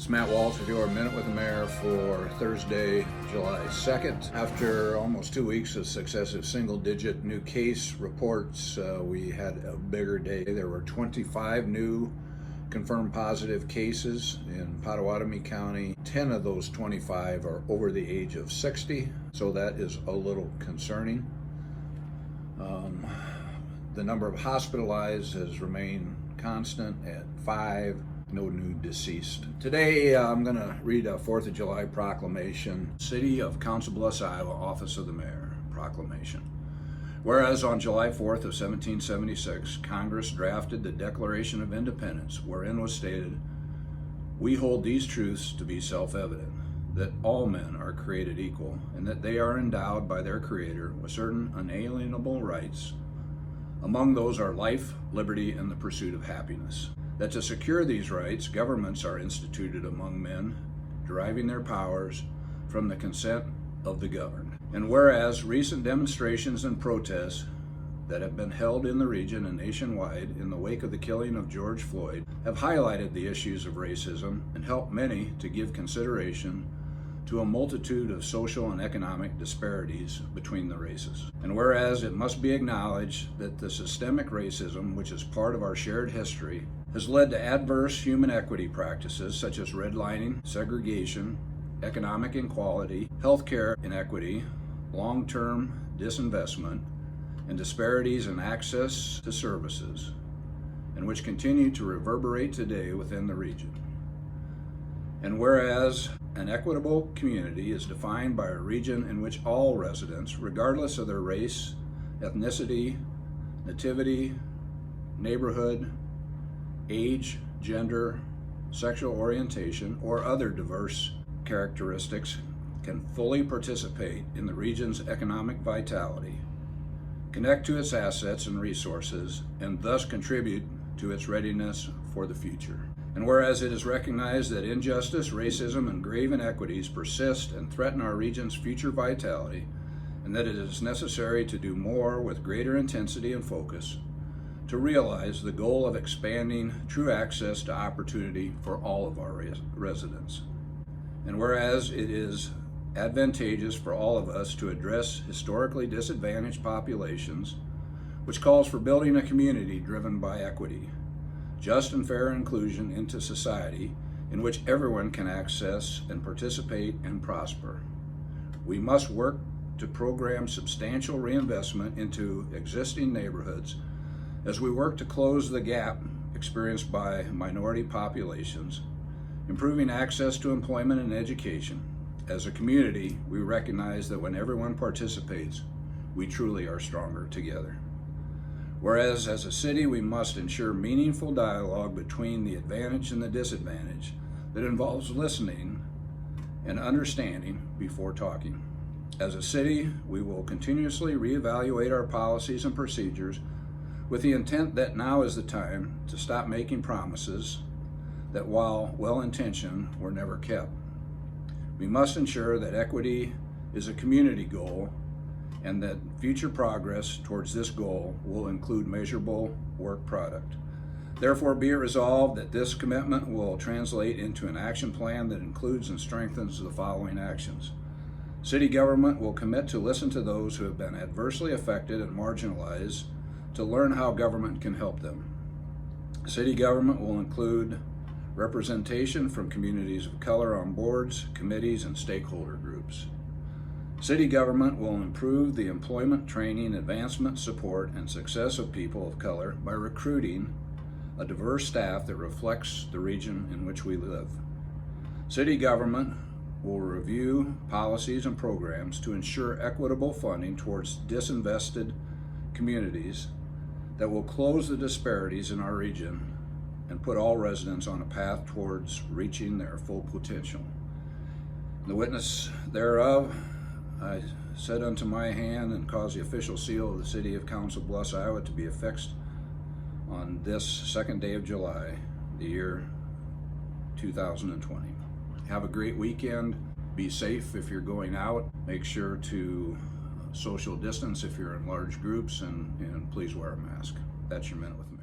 It's Matt Walsh with your Minute with the Mayor for Thursday, July 2nd. After almost 2 weeks of successive single-digit new case reports, we had a bigger day. There were 25 new confirmed positive cases in Pottawatomie County. 10 of those 25 are over the age of 60, so that is a little concerning. The number of hospitalized has remained constant at 5. No new deceased. Today I'm going to read a 4th of July proclamation. City of Council Bluffs, Iowa, Office of the Mayor, proclamation. Whereas on July 4th of 1776, Congress drafted the Declaration of Independence, wherein was stated, "We hold these truths to be self-evident, that all men are created equal, and that they are endowed by their Creator with certain unalienable rights. Among those are life, liberty, and the pursuit of happiness. That to secure these rights, governments are instituted among men, deriving their powers from the consent of the governed. And whereas recent demonstrations and protests that have been held in the region and nationwide in the wake of the killing of George Floyd have highlighted the issues of racism and helped many to give consideration to a multitude of social and economic disparities between the races. And whereas it must be acknowledged that the systemic racism, which is part of our shared history, has led to adverse human equity practices such as redlining, segregation, economic inequality, healthcare inequity, long-term disinvestment, and disparities in access to services, and which continue to reverberate today within the region. And whereas an equitable community is defined by a region in which all residents, regardless of their race, ethnicity, nativity, neighborhood, age, gender, sexual orientation, or other diverse characteristics, can fully participate in the region's economic vitality, connect to its assets and resources, and thus contribute to its readiness for the future. And whereas it is recognized that injustice, racism, and grave inequities persist and threaten our region's future vitality, and that it is necessary to do more with greater intensity and focus to realize the goal of expanding true access to opportunity for all of our residents. And whereas it is advantageous for all of us to address historically disadvantaged populations, which calls for building a community driven by equity, just and fair inclusion into society in which everyone can access and participate and prosper. We must work to program substantial reinvestment into existing neighborhoods as we work to close the gap experienced by minority populations, improving access to employment and education. As a community, we recognize that when everyone participates, we truly are stronger together. Whereas as a city, we must ensure meaningful dialogue between the advantage and the disadvantage that involves listening and understanding before talking. As a city, we will continuously reevaluate our policies and procedures with the intent that now is the time to stop making promises that, while well-intentioned, were never kept. We must ensure that equity is a community goal and that future progress towards this goal will include measurable work product. Therefore, be it resolved that this commitment will translate into an action plan that includes and strengthens the following actions. City government will commit to listen to those who have been adversely affected and marginalized to learn how government can help them. City government will include representation from communities of color on boards, committees, and stakeholder groups. City government will improve the employment, training, advancement, support, and success of people of color by recruiting a diverse staff that reflects the region in which we live. City government will review policies and programs to ensure equitable funding towards disinvested communities that will close the disparities in our region and put all residents on a path towards reaching their full potential. The witness thereof, I set unto my hand and cause the official seal of the City of Council Bluffs, Iowa to be affixed on this 2nd day of July, the year 2020. Have a great weekend. Be safe if you're going out. Make sure to social distance if you're in large groups, and please wear a mask. That's your Minute with Me.